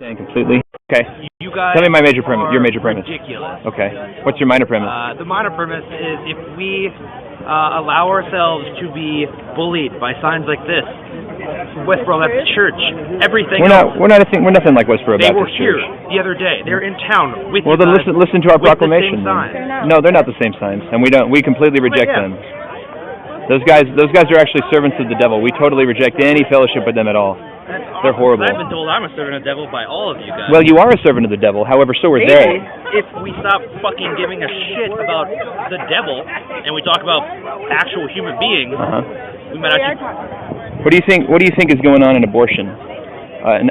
understand completely. Okay. You guys Tell me my major premise. Your major premise. Ridiculous. Okay. What's your minor premise? The minor premise is if we allow ourselves to be bullied by signs like this, Westboro Baptist Church, everything. We're nothing like Westboro Baptist Church. They were here the other day. They're in town with. Well, then listen to our proclamation. The same signs. No, they're not the same signs, and we completely reject them. Those guys are actually servants of the devil. We totally reject any fellowship with them at all. They're horrible. I've been told I'm a servant of the devil by all of you guys. Well, you are a servant of the devil. However, so are they. If we stop fucking giving a shit about the devil and we talk about actual human beings, we might actually. What do you think is going on in abortion?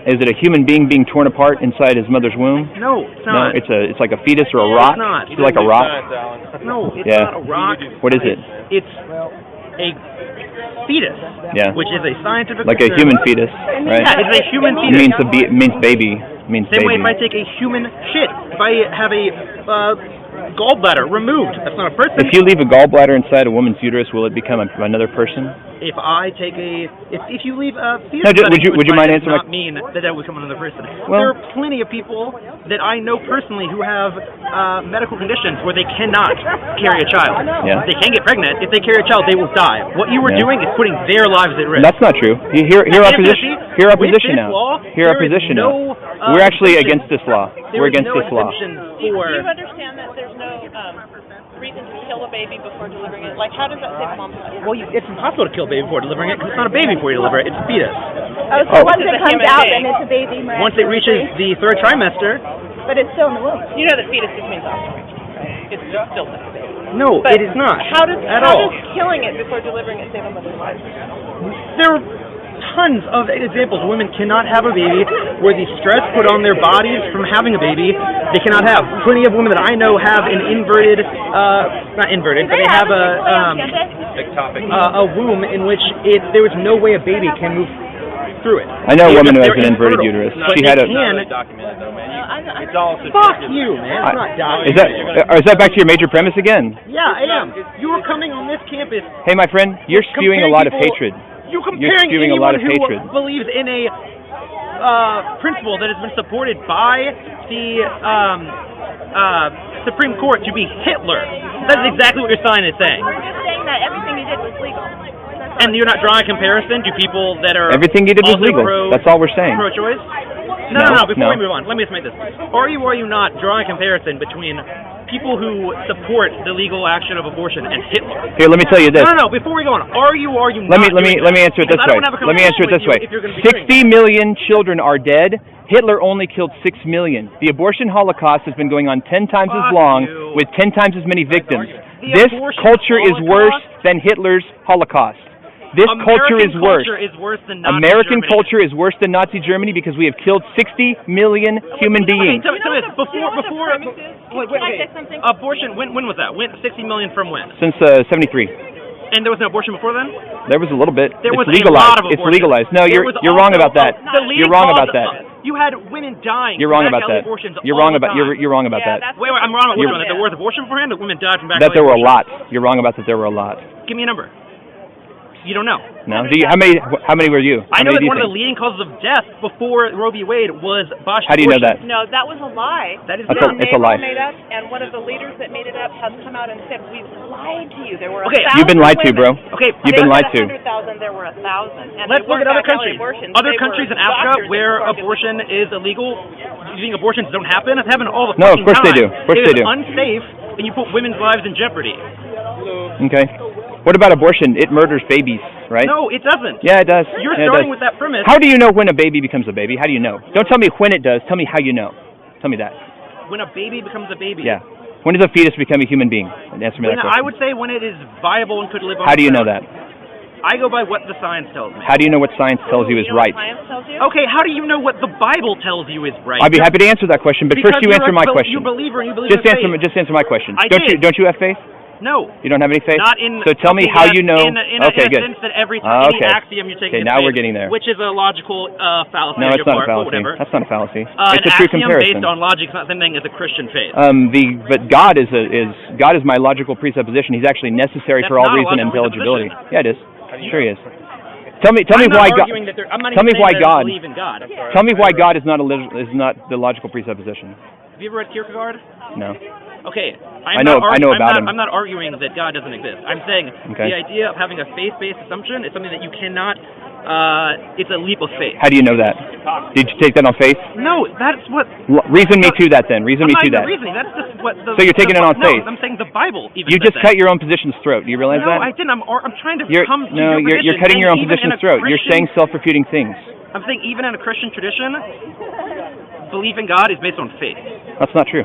Is it a human being being torn apart inside his mother's womb? No, it's not. No, it's like a fetus or a rock. It's not. It's like a rock. No, it's not a rock. What is it? It's a fetus. Yeah. Which is a scientific like term. A human fetus, right? Yeah, it's a human fetus. It means baby. Same way if I take a human shit, if I have a gallbladder removed, that's not a person. If you leave a gallbladder inside a woman's uterus, will it become another person? If I take if you leave a fetus, would you mind answering? Not mean that would become another person. Well, there are plenty of people that I know personally who have medical conditions where they cannot carry a child. Yeah. They can get pregnant. If they carry a child, they will die. What you were doing is putting their lives at risk. That's not true. Hear our position. Hear our position now. Hear our position now. We're actually against this law. We're against this law. Do you understand that there's no reason to kill a baby before delivering it? Like, how does that save mom's life? Well, it's impossible to kill a baby before delivering it because it's not a baby before you deliver it. It's a fetus. So once it comes out, then it's a baby. Once it reaches the third trimester. But it's still in the womb. You know that fetus just means offspring. It's just still like a baby. No, but it is not. How does killing it before delivering it save a mother's life? There are tons of examples. Women cannot have a baby where the stress put on their bodies from having a baby, they cannot have. Plenty of women that I know have an inverted, not inverted, but they have a womb in which there was no way a baby can move through it. I know a woman who has an inverted uterus. She had a. It's all fuck you, man. It's not documented. Is that back to your major premise again? Yeah, I am. You are coming on this campus. Hey, my friend, you're spewing a lot of hatred. You're comparing spewing anyone a lot of who hatred. believes in a principle that has been supported by the Supreme Court to be Hitler. That's exactly what your sign is saying. We're just saying that everything you did was legal. And you're not drawing a comparison to people that are everything you did was legal. That's all we're saying. Pro-choice? No. Before we move on, let me just make this. Are you or are you not drawing a comparison between people who support the legal action of abortion and Hitler? Here, let me tell you this. No. Before we go on, are you or are you not? Let me answer it this way. Let me answer it this way. 60 million children are dead. Hitler only killed 6 million. The abortion holocaust has been going on 10 times as long with 10 times as many victims. This culture is worse than Hitler's Holocaust. This culture is worse. Than Nazi American Germany. culture is worse than Nazi Germany because we have killed 60 million human beings. Tell me this. Before Can I say something? abortion, when was that? 60 million from when? Since 73. And there was no abortion before then? There was a little bit. There was it's legalized. A lot of it's legalized. No, you're wrong about that. You're wrong about that. You had women dying. You're wrong about that. You're wrong about that. Wait, I'm wrong about which one. That there was abortion beforehand. That women died from back. That there were a lot. You're wrong about that. There were a lot. Give me a number. You don't know. No. How many were you? I know that one of the leading causes of death before Roe v. Wade was botched abortion. How do you know that? No, that was a lie. That is not. It's a lie. Made up, and one of the leaders that made it up has come out and said, we've lied to you. There were You've been lied to, bro. Okay. You've been lied to. 100,000, there were 1,000. Let's look at other countries. Other countries in Africa where abortion is illegal, you think abortions don't happen? It's happening all the fucking time. No, of course they do. Of course they do. It is unsafe, and you put women's lives in jeopardy. Okay. What about abortion? It murders babies, right? No, it doesn't. Yeah, it does. You're starting with that premise. How do you know when a baby becomes a baby? How do you know? Don't tell me when it does. Tell me how you know. Tell me that. When a baby becomes a baby. Yeah. When does a fetus become a human being? Answer me that question. I would say when it is viable and could live on How do you know that? I go by what the science tells me. How do you know what science tells you is right? Science tells you? Okay, how do you know what the Bible tells you is right? I'd be happy to answer that question, but because first you answer my question. You're a believer and you believe just in answer. faith. Just answer my question. I Don't you have faith? No. You don't have any faith? Not in. So tell me how you know. Okay, good. In a sense that any axiom you're taking. Okay, now we're getting there. Which is a logical fallacy. No, it's not a fallacy. That's not a fallacy. It's a true comparison. Based on logic is not the same thing as a Christian faith. But God is my logical presupposition. He's actually necessary for all reason and intelligibility. Yeah, it is. Sure he is. Tell me why God. I'm not Tell me even why saying that God. I believe in God. Tell me why God is not the logical presupposition. Have you ever read Kierkegaard? No. Okay, I know about him. I'm not arguing that God doesn't exist. I'm saying the idea of having a faith-based assumption is something that you cannot. It's a leap of faith. How do you know that? Did you take that on faith? No, that's what. Reason me to that then. Reason me to that. Reasoning. That's just what. So you're taking it on faith. No, I'm saying the Bible. Even you just cut your own position's throat. Do you realize that? No, I didn't. I'm trying to come to No, your you're cutting your own position's throat. You're saying self-refuting things. I'm saying even in a Christian tradition, belief in God is based on faith. That's not true.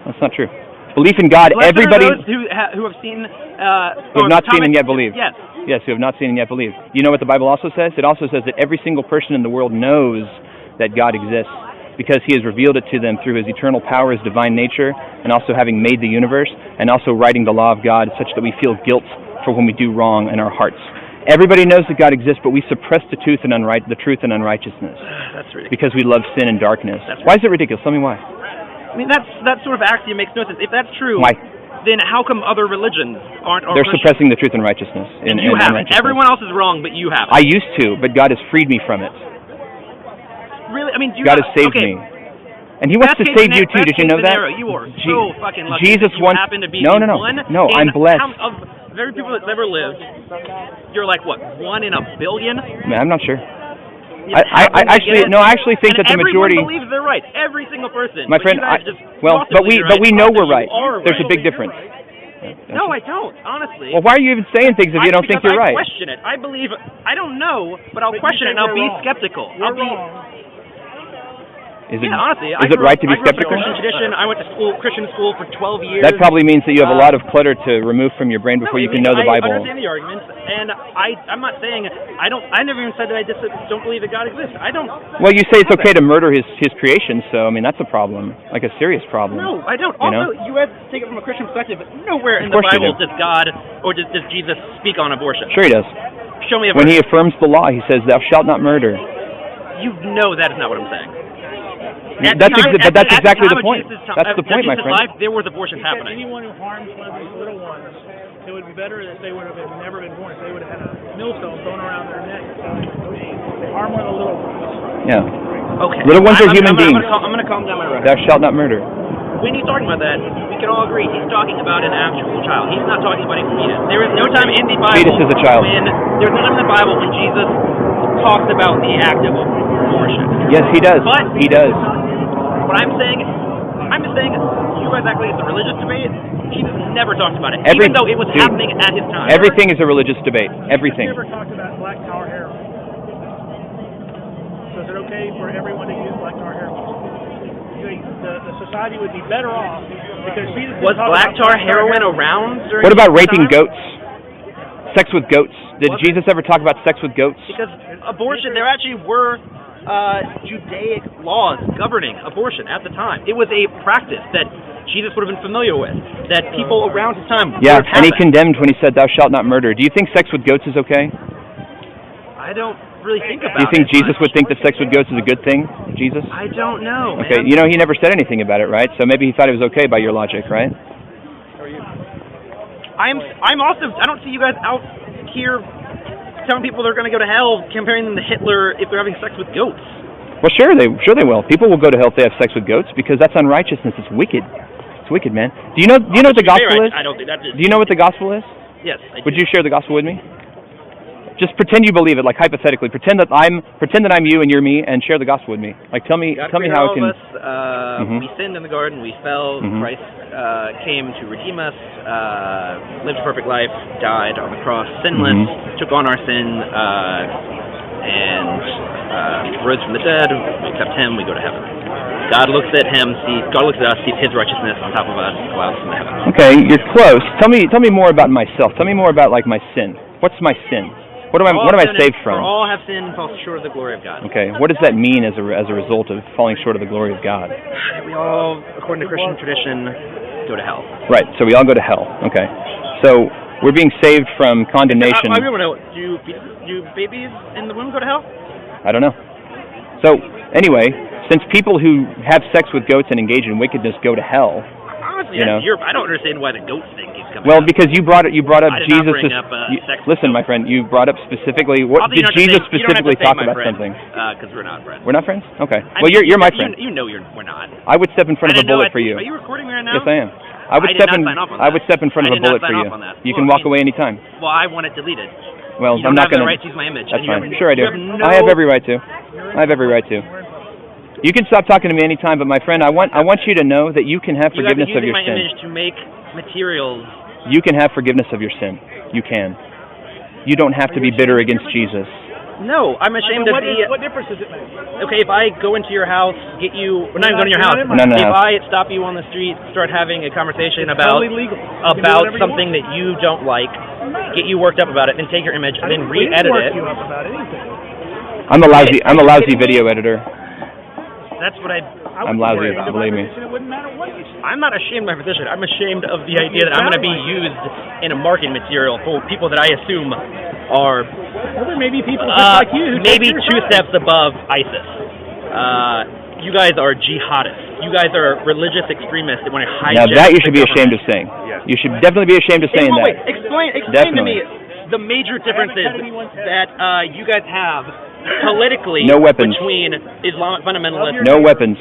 That's not true. Belief in God, everybody who have seen who have not seen and yet believe. Yes. Yes, who have not seen and yet believe. You know what the Bible also says? It also says that every single person in the world knows that God exists because he has revealed it to them through his eternal power, his divine nature, and also having made the universe, and also writing the law of God such that we feel guilt for when we do wrong in our hearts. Everybody knows that God exists, but we suppress the truth and unrighteousness. That's ridiculous. Because we love sin and darkness. Why is it ridiculous? Tell me why. I mean, that sort of axiom makes no sense. If that's true, why? Then how come other religions aren't? They're suppressing the truth and righteousness. And you haven't. Everyone else is wrong, but you haven't. I used to, but God has freed me from it. Really? I mean, God has saved me. And he wants to save you too. Did you know that? You are so fucking lucky. Jesus wants. Happen to be No, I'm blessed. Of very people that's ever lived, you're like what? 1 in a billion? Man, I'm not sure. I actually think that the majority. Everyone believes they're right. Every single person. My friend, but we know we're right. There's a big difference. No, I don't. Honestly. Well, why are you even saying things if you don't think you're right? I question it. I believe. I don't know, but I'll question it and I'll be skeptical. I'll be. Honestly, is it right to be skeptical? Christian tradition. I went to Christian school for 12 years. That probably means that you have a lot of clutter to remove from your brain before you can know the Bible. I understand the arguments, and I'm not saying I never even said that I just don't believe that God exists. I don't. Well, you say it's okay to murder his creation, so I mean that's a problem, like a serious problem. No, I don't. Also, you have to take it from a Christian perspective. Nowhere in the Bible does God or does Jesus speak on abortion. Sure, he does. Show me a verse. When he affirms the law, he says, "Thou shalt not murder." You know that is not what I'm saying. That's exactly the point. That's the point, my friend. Life, there was abortions happening. Anyone who harms one of these little ones, it would be better if they would have never been born. If they would have had a millstone thrown around their neck. They harm one of the little ones. Yeah. Okay. Little ones are human beings. I'm going to calm down my rhetoric. Thou shalt not murder. When he's talking about that, we can all agree he's talking about an actual child. He's not talking about a fetus. There is no time in the Bible. Fetus is a child. There's no time in the Bible when Jesus talks about the act of abortion. Yes, he does. But he does. What I'm just saying, you guys act like it's a religious debate. Jesus never talked about it, even though it was happening at his time. Everything is a religious debate. Everything. Have you ever talked about black tar heroin? So is it okay for everyone to use black tar heroin? The society would be better off because Jesus was black tar heroin around during. What about raping goats? Sex with goats. Did Jesus ever talk about sex with goats? Because abortion, there actually were Judaic laws governing abortion at the time. It was a practice that Jesus would have been familiar with, that people around his time would have. And he condemned when he said, "Thou shalt not murder." Do you think sex with goats is okay? I don't really think about it. Do you think Jesus would think that sex with goats is a good thing? Jesus? I don't know. Okay, man. he never said anything about it, right? So maybe he thought it was okay by your logic, right? I'm also. I don't see you guys out here telling people they're going to go to hell, comparing them to Hitler if they're having sex with goats. Well, sure they will. People will go to hell if they have sex with goats because that's unrighteousness. It's wicked. It's wicked, man. Do you know what the gospel is? I don't think that is. Do you know what the gospel is? Yes. Would you share the gospel with me? Just pretend you believe it, like hypothetically. Pretend that I'm you and you're me, and share the gospel with me. Like tell me how it can. We sinned in the garden. We fell. Christ came to redeem us. Lived a perfect life. Died on the cross, sinless. Took on our sin, and rose from the dead. We accept Him. We go to heaven. God looks at Him. God looks at us. Sees His righteousness on top of us. Allows us into heaven. Okay, you're close. Tell me more about myself. Tell me more about my sin. What's my sin? What am I saved from? For all have sinned and fall short of the glory of God. Okay, what does that mean as a result of falling short of the glory of God? We all, according to Christian tradition, go to hell. Right, so we all go to hell. Okay, so we're being saved from condemnation. I really want to know, do babies in the womb go to hell? I don't know. So, anyway, since people who have sex with goats and engage in wickedness go to hell, Honestly, you know? I don't understand why the goat thing keeps coming Well, up. because you brought up I did Jesus. not bring up, sex Listen, my friend, you brought up specifically. What did Jesus specifically talk about something? Because we're not friends. We're not friends? Okay. I Well, mean, you're my friend. You know we're not. I would step in front of a bullet for you. Are you recording me right now? Yes, I am. I would step in front of a bullet for you. You can walk away anytime. Well, I want it deleted. Well, I'm not going to. Right to use my image. That's fine. Sure, I do. I have every right to. I have every right to. You can stop talking to me anytime, but my friend, I want you to know that you can have forgiveness of your sin. You guys are using my image to make materials. You can have forgiveness of your sin. You can. You don't have to be bitter against Jesus. No, I'm ashamed of the... What difference does it make? Okay, if I go into your house, get you... We're not even going to your house. If I stop you on the street, start having a conversation about something that you don't like, get you worked up about it, and take your image, and then re-edit it. I'm a lousy video editor. That's what I'm lousy, believe me. I'm not ashamed of my position. I'm ashamed of the idea that I'm going to be used in a marketing material for people that I assume are... Well, there may be people just like you who maybe 2 steps above ISIS. You guys are jihadists. You guys are religious extremists that want to hijack... Now that you should be ashamed of saying. You should definitely be ashamed of saying that. Explain to me the major differences that you guys have politically between Islamic fundamentalists. No weapons.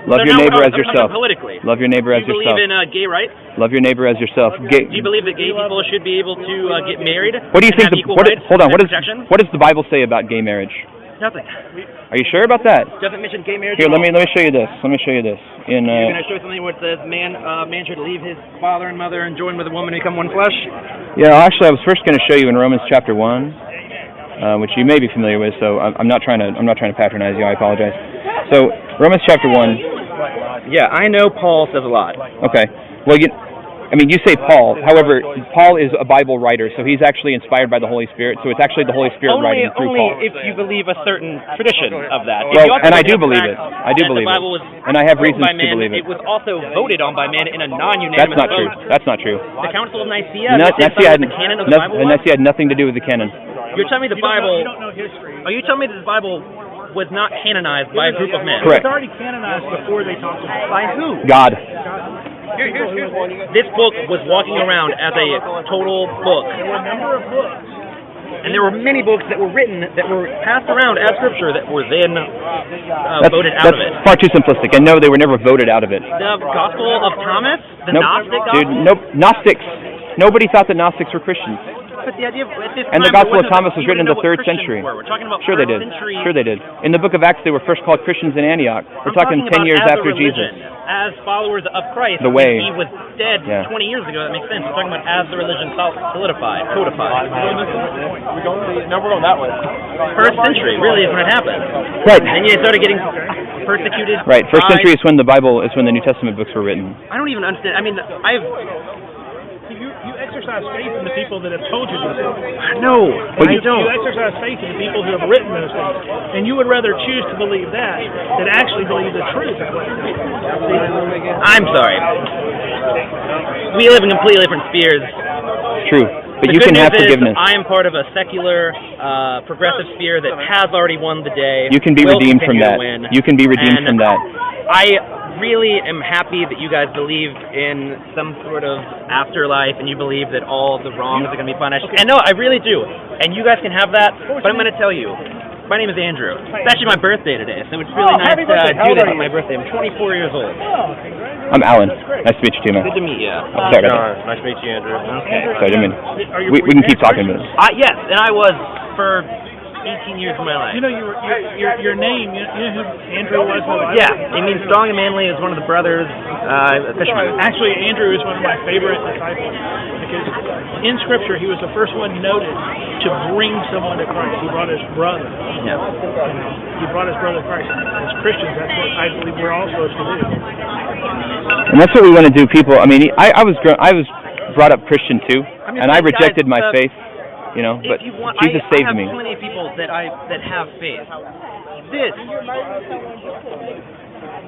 Love your neighbor as yourself. Politically. Love your neighbor as yourself. Do you believe in gay rights? Love your neighbor as yourself. Do you believe that gay people should be able to get married? What do you think? Hold on. What does the Bible say about gay marriage? Nothing. Are you sure about that? Doesn't mention gay marriage. Here, let me show you this. Let me show you this. You're going to show something where it says man should leave his father and mother and join with a woman and become one flesh. Yeah, actually, I was first going to show you in Romans chapter 1, which you may be familiar with. So I'm not trying to patronize you. I apologize. So Romans chapter 1. Yeah, I know Paul says a lot. Okay. Well, you say Paul. However, Paul is a Bible writer, so he's actually inspired by the Holy Spirit. So it's actually the Holy Spirit writing through Paul. Only if you believe a certain tradition of that. Well, and I do believe it. I do believe it. And I have reasons to believe it. It was also voted on by men in a non-unanimous vote. That's not true. The Council of Nicaea, the canon of the Bible. Nicaea had nothing to do with the canon. You're telling me the Bible... You don't know history. Are you telling me that the Bible was not canonized by a group of men? Correct. It was already canonized before they talked about it. By who? God. This book was walking around as a total book. There were a number of books. And there were many books that were written, that were passed around as scripture, that were then voted out of it. That's far too simplistic. And no, they were never voted out of it. The Gospel of Thomas? The Gnostic Gospel? Dude, nope. Gnostics. Nobody thought that Gnostics were Christians. But the idea of, at this and time, the Gospel of Thomas was written in the 3rd century. We're talking about Sure they did. Sure they did. In the book of Acts, they were first called Christians in Antioch. We're talking 10 years after Jesus. As followers of Christ, the way he was dead 20 years ago. That makes sense. We're talking about as the religion solidified, codified. We're going that way. 1st century really is when it happened. Right. And you started getting persecuted. Right. 1st century is when the Bible is when the New Testament books were written. I don't even understand. I mean, You exercise faith in the people that have told you these things. No, I don't. You exercise faith in the people who have written those things. And you would rather choose to believe that than actually believe the truth of what it is. I'm sorry. We live in completely different spheres. True. But you can have forgiveness. I am part of a secular, progressive sphere that has already won the day. You can be redeemed from that. You can be redeemed from that. I really am happy that you guys believe in some sort of afterlife and you believe that all the wrongs are going to be punished. And no, I really do. And you guys can have that, but I'm going to tell you. My name is Andrew. It's actually my birthday today, so it's really nice to do this on my birthday. I'm 24 years old. I'm Alan. Nice to meet you too, man. Good to meet you. Sorry, Nice to meet you, Andrew. Okay. Sorry, I didn't mean. We can keep talking about this. Yes, and I was for 18 years of my life. You know, your name, you know who Andrew was? Yeah, it means strong and manly. Is one of the brothers, fishermen. Actually, Andrew is one of my favorite disciples because in Scripture he was the first one noted to bring someone to Christ. He brought his brother. Yeah. He brought his brother to Christ. As Christians, that's what I believe we're all supposed to do. And that's what we want to do, people. I mean, I was brought up Christian too, and I rejected my faith. You know, but Jesus saved me. I have plenty of people that have faith.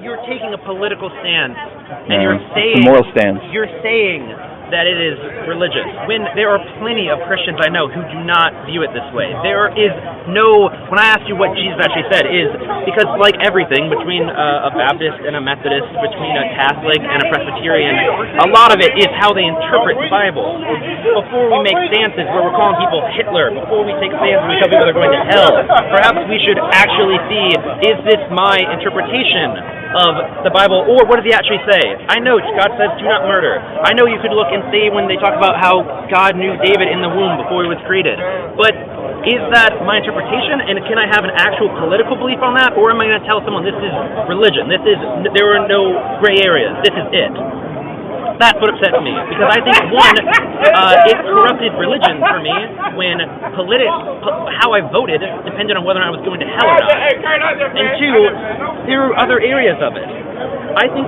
You're taking a political stand, and you're saying moral stance. You're saying that it is religious, when there are plenty of Christians I know who do not view it this way. There is no, when I asked you what Jesus actually said, is because like everything, between a Baptist and a Methodist, between a Catholic and a Presbyterian, a lot of it is how they interpret the Bible. Before we make stances where we're calling people Hitler, before we take stances where we tell people they're going to hell, perhaps we should actually see, is this my interpretation of the Bible, or what does he actually say? I know God says do not murder. I know you could look and see when they talk about how God knew David in the womb before he was created. But is that my interpretation, and can I have an actual political belief on that, or am I going to tell someone this is religion? There are no gray areas. This is it. That's what upsets me, because I think, one, it corrupted religion for me when how I voted depended on whether or not I was going to hell or not. And two, there are other areas of it. I think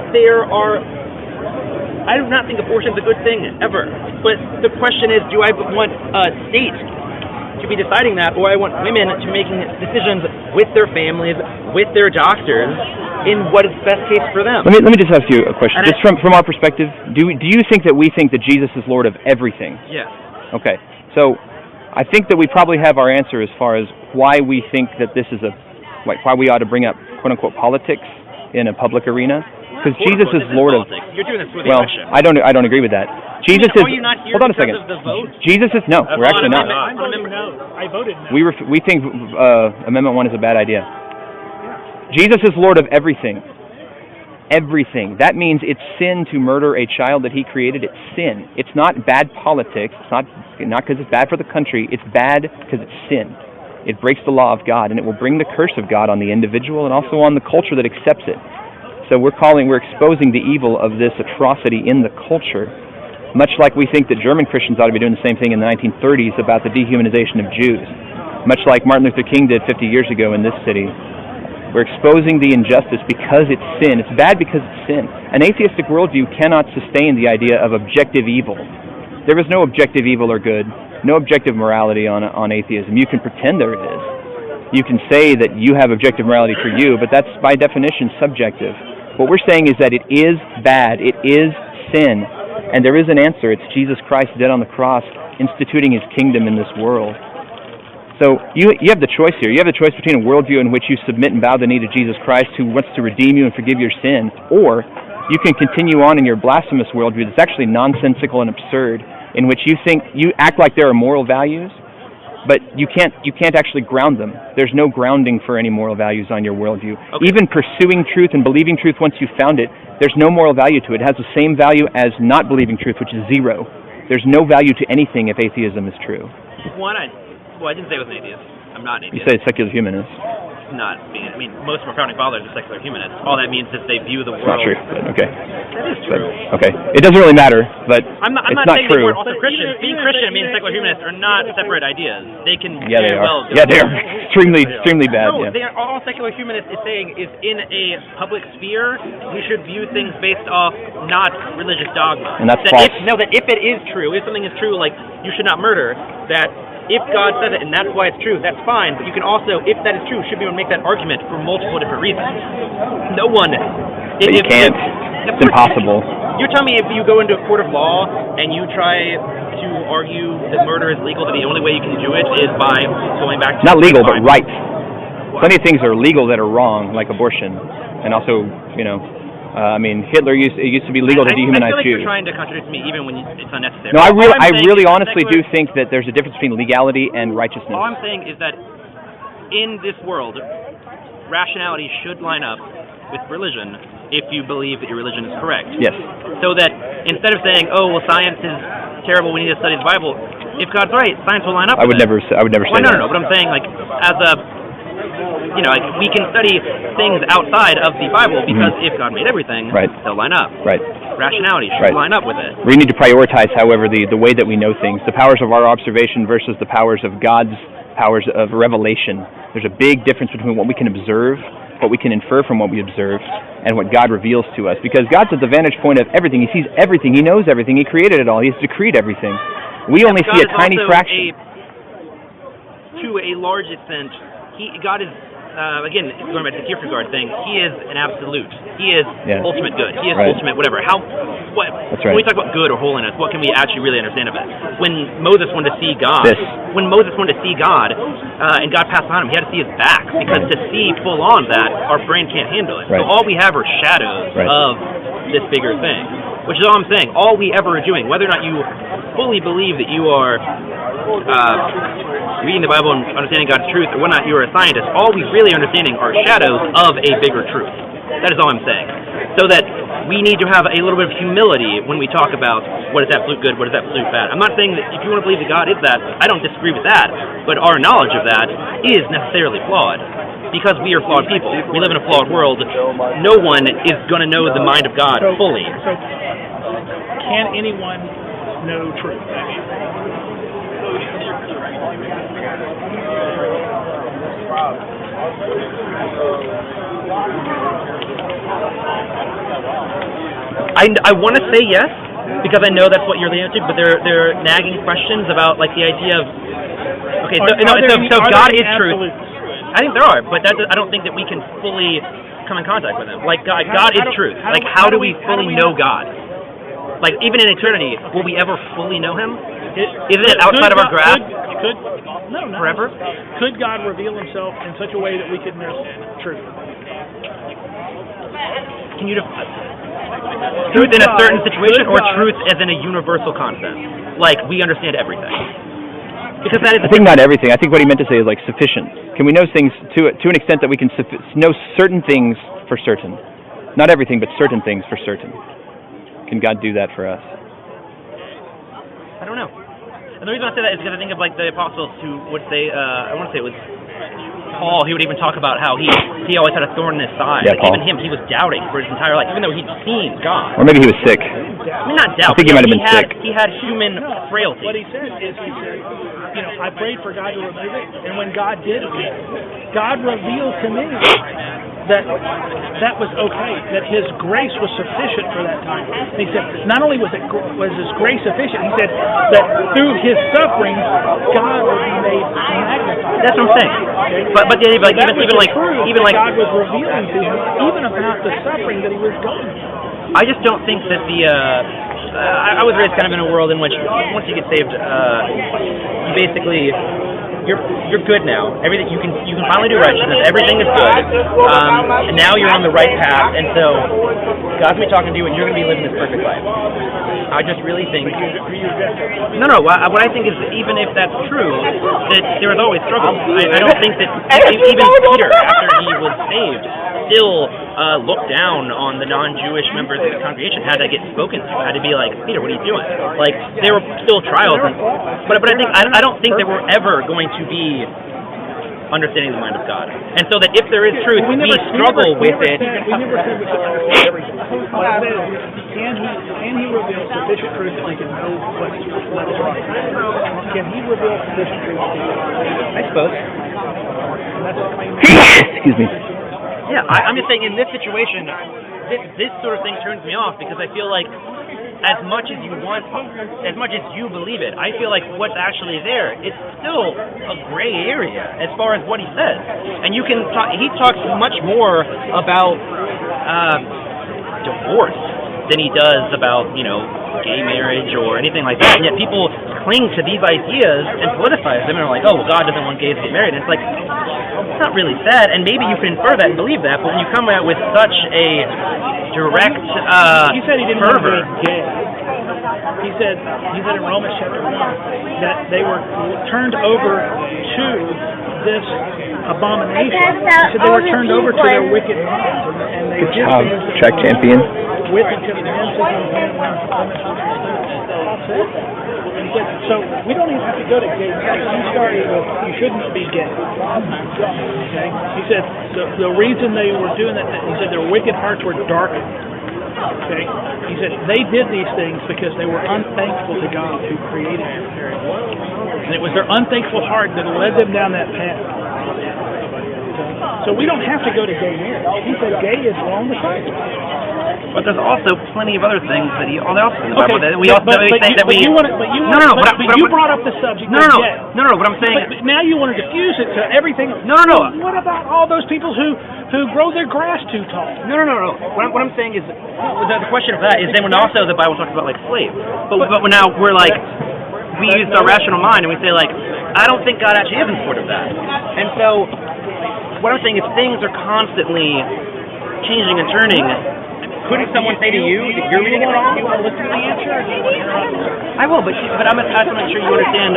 I do not think abortion is a good thing, ever. But the question is, do I want a state to be deciding that, or I want women to making decisions with their families, with their doctors, in what is best case for them? Let me just ask you a question. Just from our perspective, do you think that we think that Jesus is Lord of everything? Yes. Okay. So I think that we probably have our answer as far as why we think that this is why we ought to bring up quote unquote politics in a public arena. Because Jesus is Lord of. You're doing this with well, election. I don't agree with that. Jesus is. Are you not here hold on a second. because of the vote? Jesus is no. We're actually not. I voted no. We think Amendment 1 is a bad idea. Jesus is Lord of everything. Everything. That means it's sin to murder a child that he created. It's sin. It's not bad politics. It's not because it's bad for the country. It's bad because it's sin. It breaks the law of God, and it will bring the curse of God on the individual and also on the culture that accepts it. So we're exposing the evil of this atrocity in the culture, much like we think that German Christians ought to be doing the same thing in the 1930s about the dehumanization of Jews, much like Martin Luther King did 50 years ago in this city. We're exposing the injustice because it's sin. It's bad because it's sin. An atheistic worldview cannot sustain the idea of objective evil. There is no objective evil or good, no objective morality on atheism. You can pretend there is. You can say that you have objective morality for you, but that's by definition subjective. What we're saying is that it is bad, it is sin, and there is an answer. It's Jesus Christ dead on the cross, instituting his kingdom in this world. So you have the choice here. You have the choice between a worldview in which you submit and bow the knee to Jesus Christ, who wants to redeem you and forgive your sin, or you can continue on in your blasphemous worldview that's actually nonsensical and absurd, in which you act like there are moral values, but you can't actually ground them. There's no grounding for any moral values on your worldview. Okay. Even pursuing truth and believing truth once you've found it, there's no moral value to it. It has the same value as not believing truth, which is zero. There's no value to anything if atheism is true. I didn't say I was an atheist. I'm not an atheist. You say secular humanist. Not being. I mean, most of our founding fathers are secular humanists. All that means is they view the world. It's not true. Okay. That is true. But, okay. It doesn't really matter, but I'm not saying true. They weren't also Christians. Being Christian and being secular humanists are not separate ideas. They can. Yeah, they are. Well yeah, they are extremely bad. No, yeah. they are, all secular humanists is saying is in a public sphere we should view things based off not religious dogma. And that's false. That if it is true, if something is true, like you should not murder, that. If God says it and that's why it's true, that's fine. But you can also, if that is true, should be able to make that argument for multiple different reasons. No one. But you can't. It's impossible. You're telling me if you go into a court of law and you try to argue that murder is legal, that the only way you can do it is by going back to... Not legal, but right. Plenty of things are legal that are wrong, like abortion. And also, Hitler used to be legal to dehumanize Jews. I feel like Jews. you're trying to contradict me even when it's unnecessary. No, I really honestly do think that there's a difference between legality and righteousness. All I'm saying is that in this world, rationality should line up with religion if you believe that your religion is correct. Yes. So that instead of saying, oh, well, science is terrible, we need to study the Bible, if God's right, science will line up with it. I would never say that. No, but I'm saying, as a... we can study things outside of the Bible because if God made everything, they'll line up. Right. Rationality should line up with it. We need to prioritize, however, the way that we know things, the powers of our observation versus the powers of God's powers of revelation. There's a big difference between what we can observe, what we can infer from what we observe, and what God reveals to us. Because God's at the vantage point of everything. He sees everything. He knows everything. He created it all. He has decreed everything. We only see a tiny fraction. To a large extent, God is again, going back to the Kierkegaard thing, he is an absolute. He is ultimate good. He is Right. ultimate whatever. That's right. When we talk about good or holiness, what can we actually really understand of it? When Moses wanted to see God, and God passed on him, he had to see his back, because to see full on that, our brain can't handle it. Right. So all we have are shadows of this bigger thing, which is all I'm saying. All we ever are doing, whether or not you fully believe that you are reading the Bible and understanding God's truth, or whether or not you are a scientist, all we really are understanding are shadows of a bigger truth. That is all I'm saying. So that we need to have a little bit of humility when we talk about what is absolute good, what is absolute bad. I'm not saying that if you want to believe that God is that, I don't disagree with that, but our knowledge of that is necessarily flawed, because we are flawed people. We live in a flawed world. No one is going to know the mind of God fully. So, can anyone know truth? I want to say yes, because I know that's what you're leaning to, but there are nagging questions about like the idea of so God is truth. I think there are, but I don't think that we can fully come in contact with him. Like God is truth. Like how do we fully know God? Like even in eternity, will we ever fully know him? Isn't it outside of our grasp? Forever? Could God reveal himself in such a way that we could know truth? Can you truth in a certain situation, or truth as in a universal concept? Like we understand everything. Because that is. I think not everything. I think what he meant to say is like sufficient. Can we know things to an extent that we can know certain things for certain? Not everything, but certain things for certain. Can God do that for us? I don't know. And the reason I say that is because I think of like the apostles who would say, I want to say it was Paul. He would even talk about how he always had a thorn in his side. Yeah, like Paul. even him, he was doubting for his entire life, even though he'd seen God. Or maybe he was sick. I mean, not doubt. I think he might have been sick. He had human frailty. What he said is, I prayed for God to remove it, and when God did, God revealed to me that was okay, that his grace was sufficient for that time. And he said, not only was his grace sufficient, he said that through his suffering, God would be made magnified. That's what I'm saying. But even like God was revealing to him even about the suffering that he was going through. I just don't think that I was raised kind of in a world in which once you get saved, you basically you're good now. Everything you can finally do righteousness. Everything is good, and now you're on the right path. And so God's gonna be talking to you, and you're gonna be living this perfect life. I just really think no. What I think is even if that's true, that there was always struggle. I don't think that even Peter, after he was saved, still looked down on the non-Jewish members of the congregation. Had to get spoken to. Had to be like, Peter, what are you doing? Like there were still trials, but I don't think that we're ever going to be understanding the mind of God. And so that if there is truth, we struggle with it. We never said we could understand everything. What I said is, can he reveal sufficient truth that we can know what's right? Can he reveal sufficient truth to us? I suppose. Excuse me. Yeah, I'm just saying in this situation, this sort of thing turns me off because I feel like as much as you believe it, I feel like what's actually there, it's still a gray area as far as what he says. And you can talk, he talks much more about divorce than he does about, gay marriage or anything like that. And yet people cling to these ideas and politicize them and are like, oh, well, God doesn't want gays to get married. And it's like, it's not really said, and maybe you can infer that and believe that, but when you come out with such a direct he said he didn't fervor. want to be gay. He said in Romans chapter 1 that they were turned over to this abomination. He said they were turned over to their wicked minds, and they Good job, track champion. With it to the and said, so we don't even have to go to gay marriage. He started with, you shouldn't be gay. Okay? He said the reason they were doing that, he said their wicked hearts were darkened. Okay? He said they did these things because they were unthankful to God who created them. And it was their unthankful heart that led them down that path. Okay? So we don't have to go to gay marriage. He said gay is wrong to Christ. But there's also plenty of other things that he also in the Bible that we you brought up the subject. No. What I'm saying. But now you want to diffuse it to everything. No. What about all those people who grow their grass too tall? No. What I'm saying is the question of that is then when also the Bible talks about like slaves. But now we're like we use our rational mind and we say like I don't think God actually is in support of that. And so what I'm saying is things are constantly changing and turning. Couldn't someone say to you that you're reading it wrong? You want to listen to the answer? Or do you want to interrupt? I will, but I'm not sure you understand.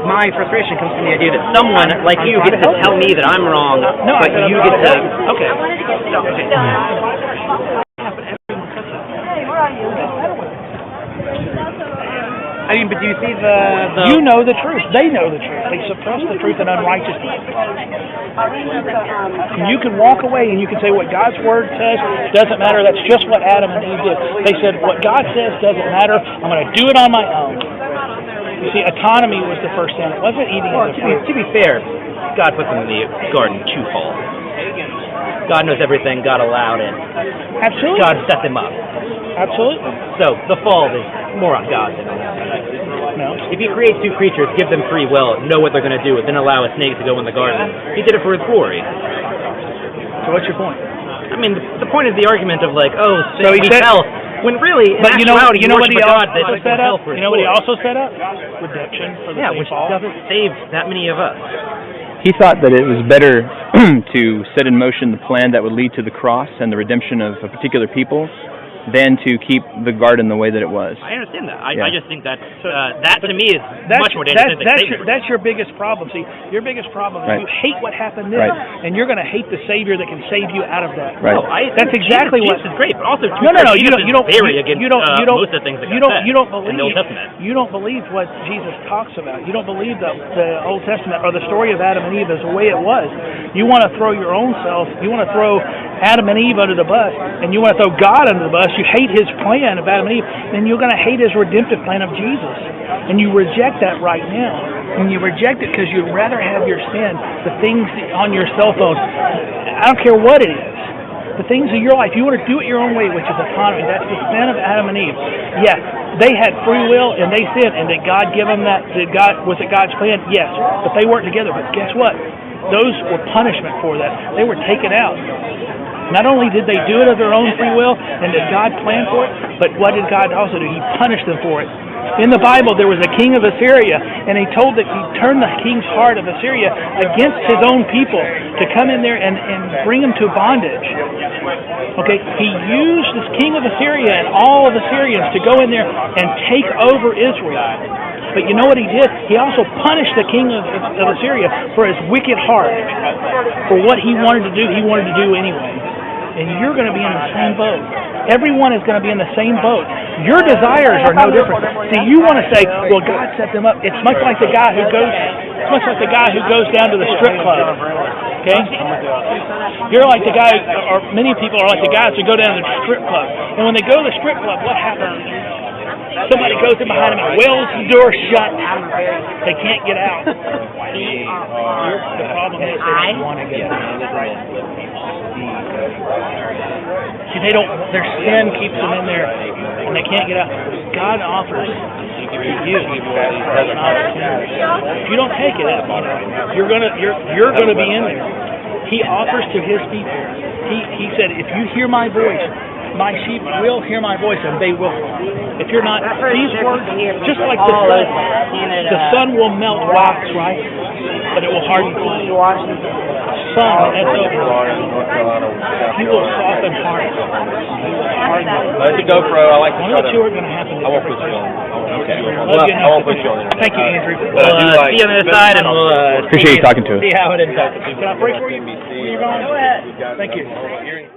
My frustration comes from the idea that someone like you gets to tell me that I'm wrong, but you get to. Okay. I mean, but do you see the... You know the truth. They know the truth. They suppress the truth in unrighteousness. And you can walk away and you can say what God's Word says doesn't matter. That's just what Adam and Eve did. They said, what God says doesn't matter. I'm going to do it on my own. You see, autonomy was the first sin. It wasn't eating of the fruit. To be fair, God put them in the garden to fall. God knows everything. God allowed it. Absolutely. God set them up. Absolutely. So the fall is more on God than on us. No. If He creates two creatures, give them free will, know what they're going to do, then allow a snake to go in the garden, He did it for His glory. So what's your point? I mean, the point is the argument of like, oh, so he said, fell. When really, but you know what he also set up? You know what he also set up? Redemption for the which fall. Doesn't save that many of us. He thought that it was better to set in motion the plan that would lead to the cross and the redemption of a particular people than to keep the garden the way that it was. I understand that. I just think that to me is much more dangerous. That's your biggest problem. See, your biggest problem is you hate what happened then, and you're going to hate the Savior that can save you out of that. Right. No, that's exactly what. Jesus is great, but also you don't very against most of the things that you don't believe in the Old Testament. You don't believe what Jesus talks about. You don't believe the Old Testament or the story of Adam and Eve is the way it was. You want to throw your own self. You want to throw Adam and Eve under the bus, and you want to throw God under the bus. You hate His plan of Adam and Eve, then you're going to hate His redemptive plan of Jesus. And you reject that right now. And you reject it because you'd rather have your sin, the things on your cell phone. I don't care what it is. The things of your life, you want to do it your own way, which is autonomy. That's the sin of Adam and Eve. Yeah, they had free will and they sinned, and did God give them that? Was it God's plan? Yes, but they worked together. But guess what? Those were punishment for that. They were taken out. Not only did they do it of their own free will, and did God plan for it, but what did God also do? He punished them for it. In the Bible, there was a king of Assyria, and he turned the king's heart of Assyria against his own people to come in there and bring them to bondage. Okay, he used this king of Assyria and all of the Assyrians to go in there and take over Israel. But you know what he did? He also punished the king of Assyria for his wicked heart. For what he wanted to do, he wanted to do anyway. And you're going to be in the same boat. Everyone is going to be in the same boat. Your desires are no different. See, you want to say, well, God set them up. It's much like the guy who goes down to the strip club. Okay? You're like the guy, or many people are like the guys who go down to the strip club. And when they go to the strip club, what happens? Somebody goes in behind them and welds the door shut. They can't get out. The problem is they don't want to get out. See, their sin keeps them in there and they can't get out. God offers to you an opportunity. If you don't take it, you're gonna be in there. He offers to His people. He said, if you hear my voice, my sheep will hear my voice, and they will. If you're not, these words, just like the sun will melt wax, right? But it will harden clay. Sun, He will soften hearts. Let it go, bro. I like one of the two are going to happen. I won't put you on. Okay. I won't put you on. Thank you, Andrew. We'll see you on the other side, and we'll appreciate you talking to us. See how it ends up. Can I pray for you? Go ahead. Thank you.